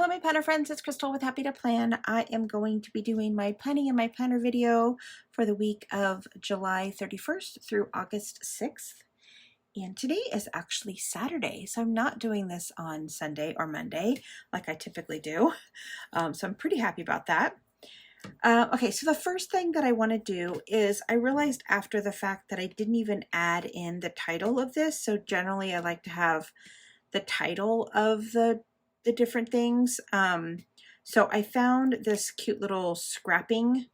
Hello my planner friends, it's Crystal with Happy to Plan. I am going to be doing my planning and my planner video for the week of July 31st through August 6th. And today is actually Saturday, so I'm not doing this on Sunday or Monday like I typically do. So I'm pretty happy about that. Okay, so the first thing that I want to do is I realized after the fact that I didn't even add in the title of this. So generally I like to have the title of the different things. So I found this cute little scrapping.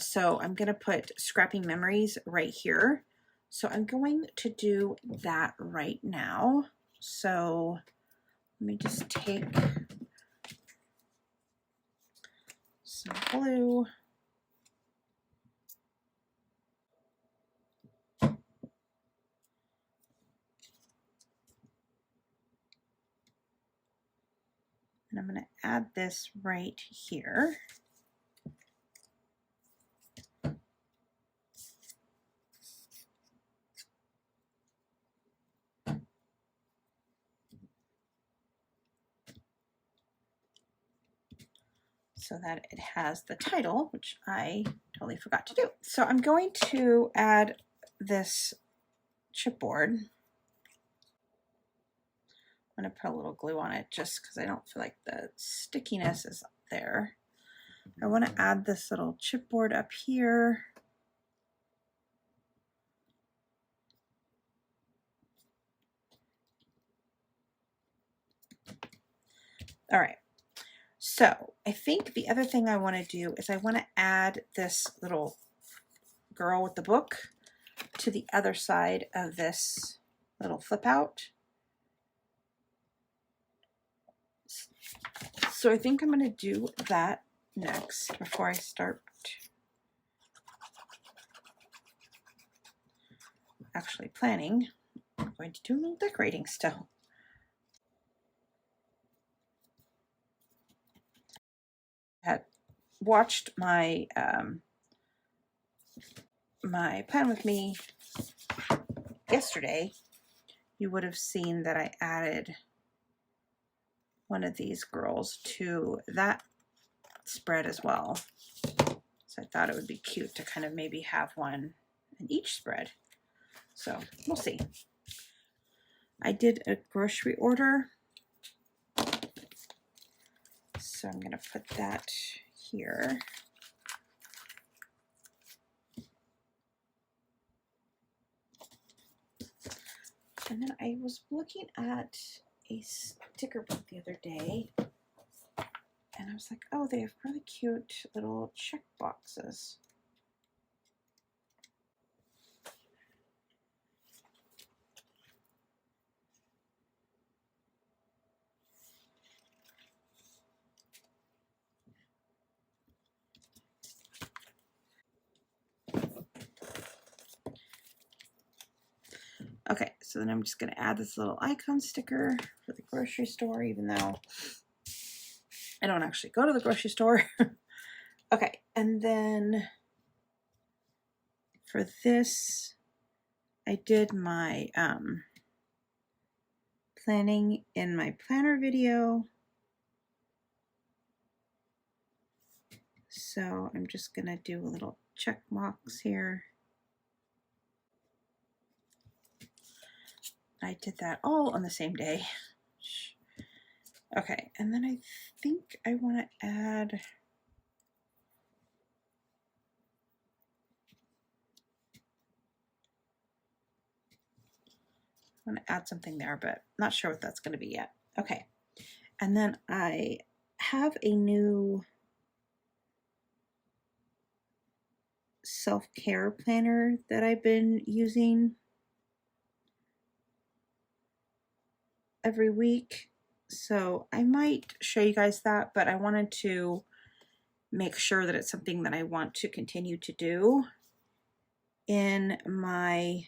So I'm going to put scrapping memories right here. So I'm going to do that right now. So let me just take some glue. And I'm going to add this right here. So that it has the title, which I totally forgot to do. So I'm going to add this chipboard. I'm going to put a little glue on it just because I don't feel like the stickiness is up there. I want to add this little chipboard up here. All right. So I think the other thing I want to do is I want to add this little girl with the book to the other side of this little flip out. So I think I'm going to do that next before I start actually planning. I'm going to do a little decorating still. I had watched my my plan with me yesterday. You would have seen that I added one of these girls to that spread as well. So I thought it would be cute to kind of maybe have one in each spread. So we'll see. I did a grocery order. So I'm going to put that here. And then I was looking at a sticker book the other day. And I was like, oh, they have really cute little check boxes. Okay, so then I'm just going to add this little icon sticker for the grocery store, even though I don't actually go to the grocery store. Okay, and then for this, I did my planning in my planner video. So I'm just going to do a little check box here. I did that all on the same day. Okay, and then I think I want to add something there, but not sure what that's going to be yet. Okay, and then I have a new self-care planner that I've been using every week. So I might show you guys that, but I wanted to make sure that it's something that I want to continue to do in my,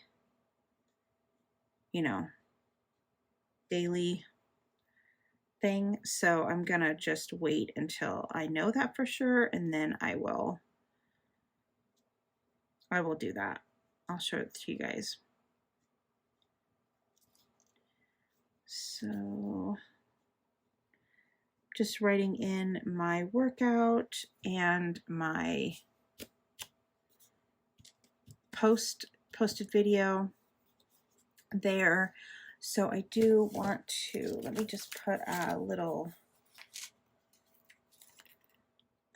you know, daily thing. So I'm gonna just wait until I know that for sure, and then I will do that. I'll show it to you guys. So just writing in my workout and my posted video there. So I do want to, let me just put a little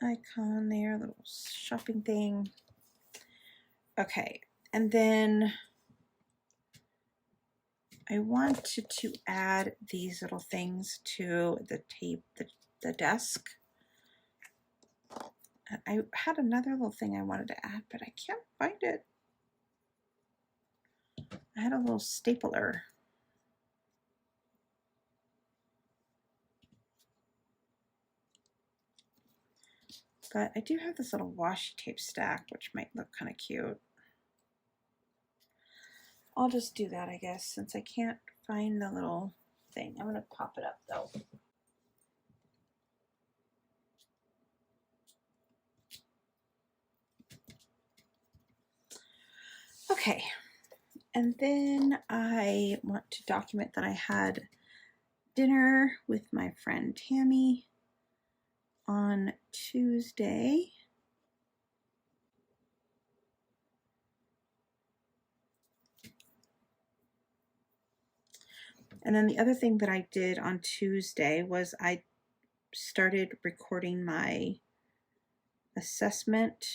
icon there, a little shopping thing. Okay, and then I wanted to add these little things to the the desk. I had another little thing I wanted to add, but I can't find it. I had a little stapler. But I do have this little washi tape stack, which might look kind of cute. I'll just do that, I guess, since I can't find the little thing. I'm going to pop it up, though. Okay, and then I want to document that I had dinner with my friend Tammy on Tuesday. And then the other thing that I did on Tuesday was I started recording my assessment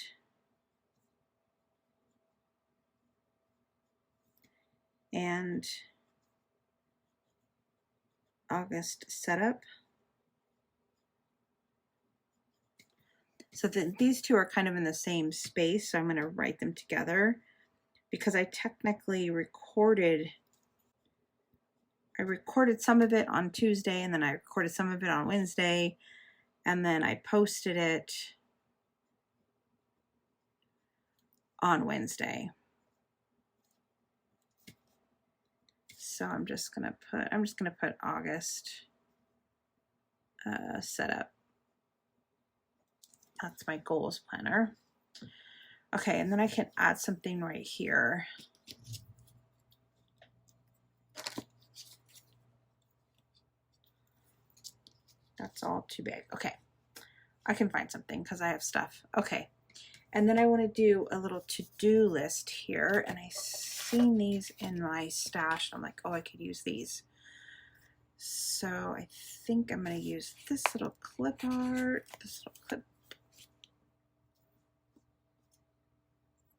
and August setup. So these two are kind of in the same space, so I'm going to write them together because I technically recorded some of it on Tuesday, and then I recorded some of it on Wednesday, and then I posted it on Wednesday. So I'm just gonna put August setup. That's my goals planner. Okay, and then I can add something right here. That's all too big. Okay, I can find something because I have stuff. Okay, and then I want to do a little to-do list here, and I seen these in my stash. I'm like, oh, I could use these. So I think I'm going to use this little clip art, this little clip.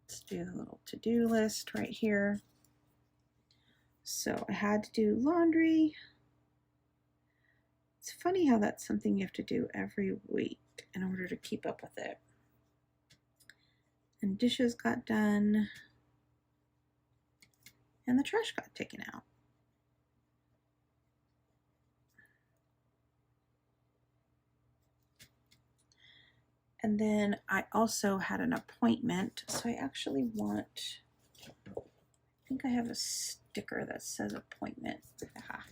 Let's do a little to-do list right here. So I had to do laundry. It's funny how that's something you have to do every week in order to keep up with it. And dishes got done. And the trash got taken out. And then I also had an appointment. So I actually want, I think I have a sticker that says appointment. Aha.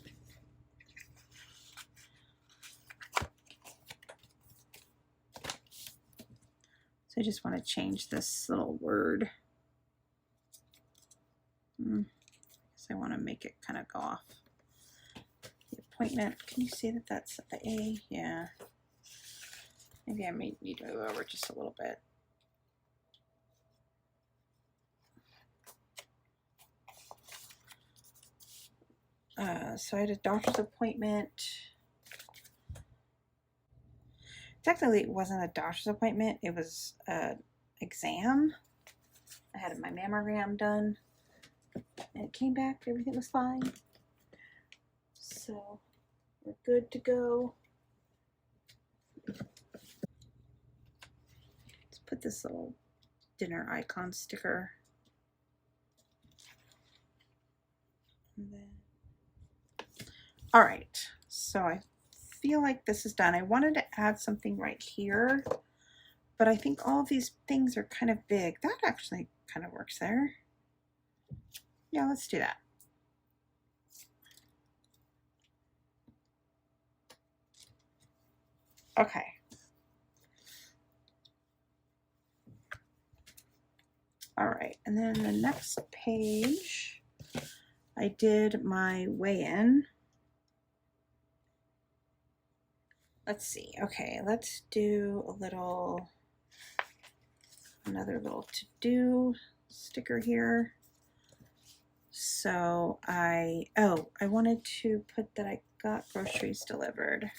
So I just want to change this little word. So I want to make it kind of go off. The appointment, can you see that that's the A? Yeah. Maybe I may need to move over just a little bit. So I had a doctor's appointment. Technically, it wasn't a doctor's appointment. It was an exam. I had my mammogram done. And it came back. Everything was fine. So we're good to go. Let's put this little dinner icon sticker. And then, all right, so I feel like this is done. I wanted to add something right here, but I think all of these things are kind of big. That actually kind of works there. Yeah, let's do that. Okay. All right, and then the next page, I did my weigh-in. let's see. Okay, let's do another little to-do sticker here. So I wanted to put that I got groceries delivered.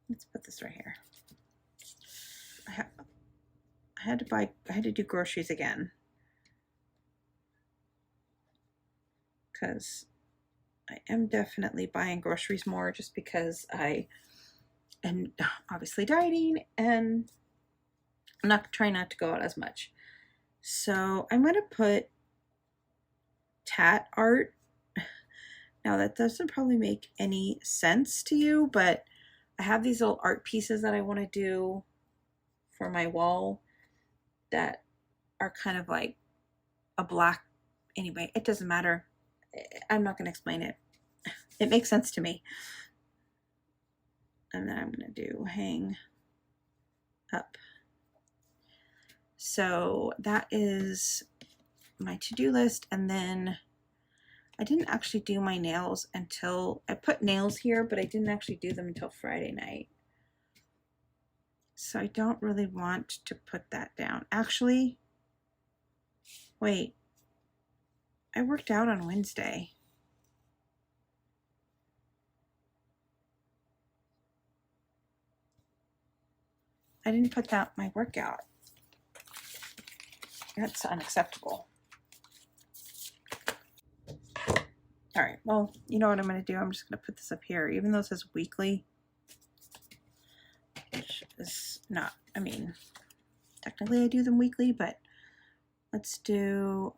Let's put this right here. I had to do groceries again because I am definitely buying groceries more just because I am obviously dieting and I'm not trying not to go out as much. So I'm gonna put tat art. Now that doesn't probably make any sense to you, but I have these little art pieces that I want to do for my wall that are kind of like a black, anyway, it doesn't matter. I'm not going to explain it. It makes sense to me. And then I'm going to do hang up. So that is my to-do list. And then I didn't actually do my nails until, I put nails here, but I didn't actually do them until Friday night. So I don't really want to put that down. Actually, wait, I worked out on Wednesday. I didn't put that my workout. That's unacceptable. All right, well, you know what I'm going to do? I'm just going to put this up here, even though it says weekly, which is not, I mean, technically I do them weekly, but let's do,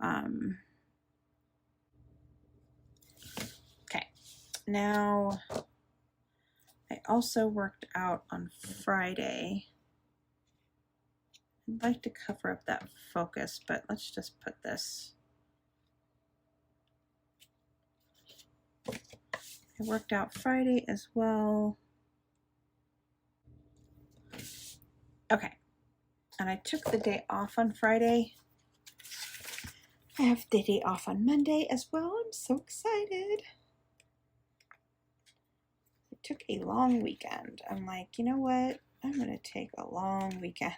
okay. Now, I also worked out on Friday. I'd like to cover up that focus, but let's just put this. I worked out Friday as well. Okay, and I took the day off on Friday. I have the day off on Monday as well. I'm so excited. I took a long weekend. I'm like, you know what? I'm going to take a long weekend.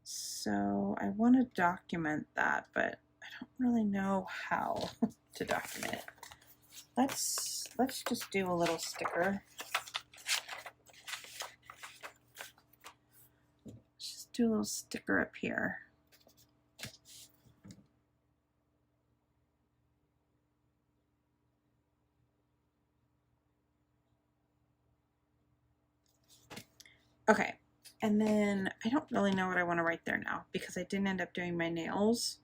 So I want to document that, but I don't really know how to document it. Let's just do a little sticker. Let's just do a little sticker up here. Okay, and then I don't really know what I want to write there now because I didn't end up doing my nails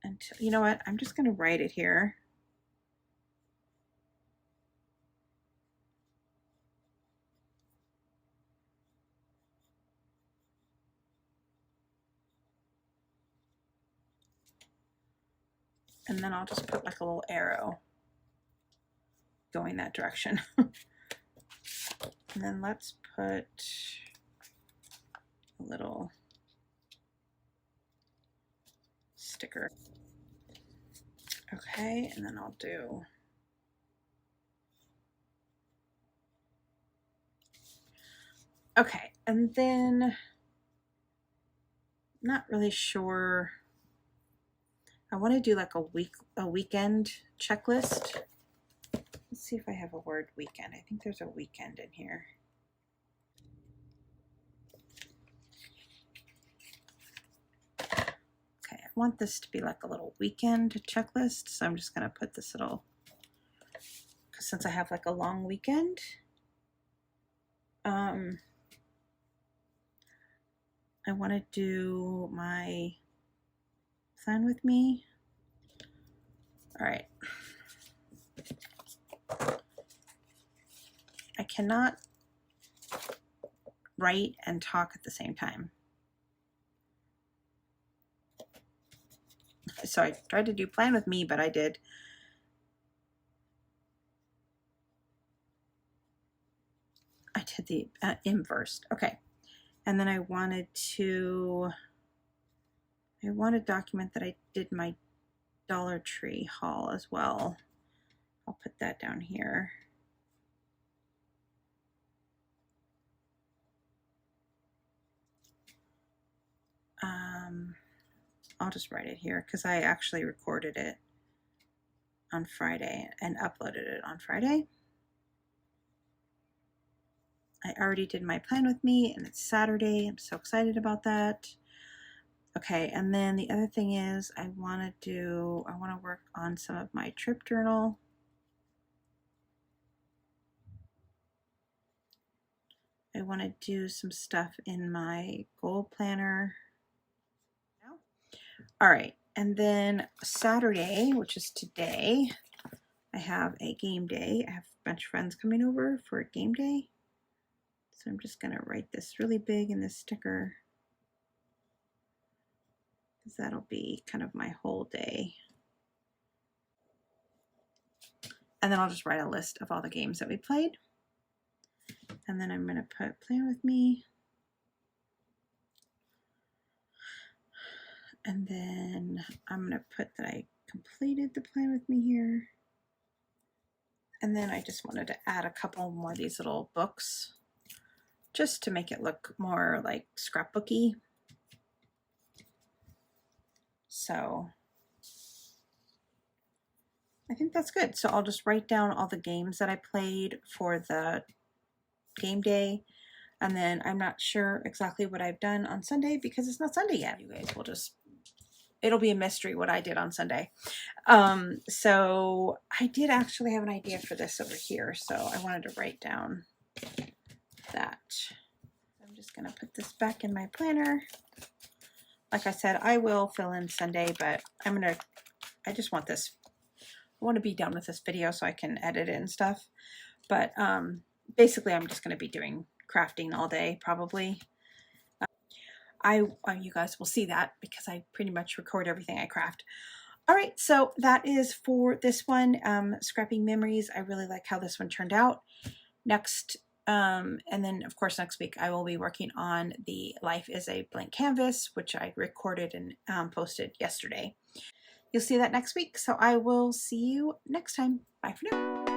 until, you know what, I'm just going to write it here. And then I'll just put like a little arrow going that direction. And then let's put a little sticker. Okay, and then I'll do okay, and then not really sure. I want to do like a weekend checklist. Let's see if I have a word weekend. I think there's a weekend in here. Okay, I want this to be like a little weekend checklist, so I'm just going to put this little, because since I have like a long weekend, I want to do my plan with me. All right. I cannot write and talk at the same time. So I tried to do plan with me, but I did the inverse. Okay. And then I want to document that I did my Dollar Tree haul as well. I'll put that down here. I'll just write it here because I actually recorded it on Friday and uploaded it on Friday. I already did my plan with me and it's Saturday. I'm so excited about that. Okay, and then the other thing is I want to work on some of my trip journal. I want to do some stuff in my goal planner. All right, and then Saturday, which is today, I have a game day. I have a bunch of friends coming over for a game day. So I'm just gonna write this really big in this sticker because that'll be kind of my whole day. And then I'll just write a list of all the games that we played. And then I'm gonna put plan with me. And then I'm gonna put that I completed the plan with me here. And then I just wanted to add a couple more of these little books just to make it look more like scrapbooky. So I think that's good. So I'll just write down all the games that I played for the game day. And then I'm not sure exactly what I've done on Sunday because it's not Sunday yet. You guys will just, it'll be a mystery what I did on Sunday. So I did actually have an idea for this over here. So I wanted to write down that. I'm just going to put this back in my planner. Like I said, I will fill in Sunday, but I just want this, I want to be done with this video so I can edit it and stuff. But basically I'm just going to be doing crafting all day probably. You guys will see that because I pretty much record everything I craft. All right, so that is for this one, Scrapping Memories. I really like how this one turned out. Next, and then of course next week I will be working on the Life is a Blank Canvas, which I recorded and posted yesterday. You'll see that next week, so I will see you next time. Bye for now.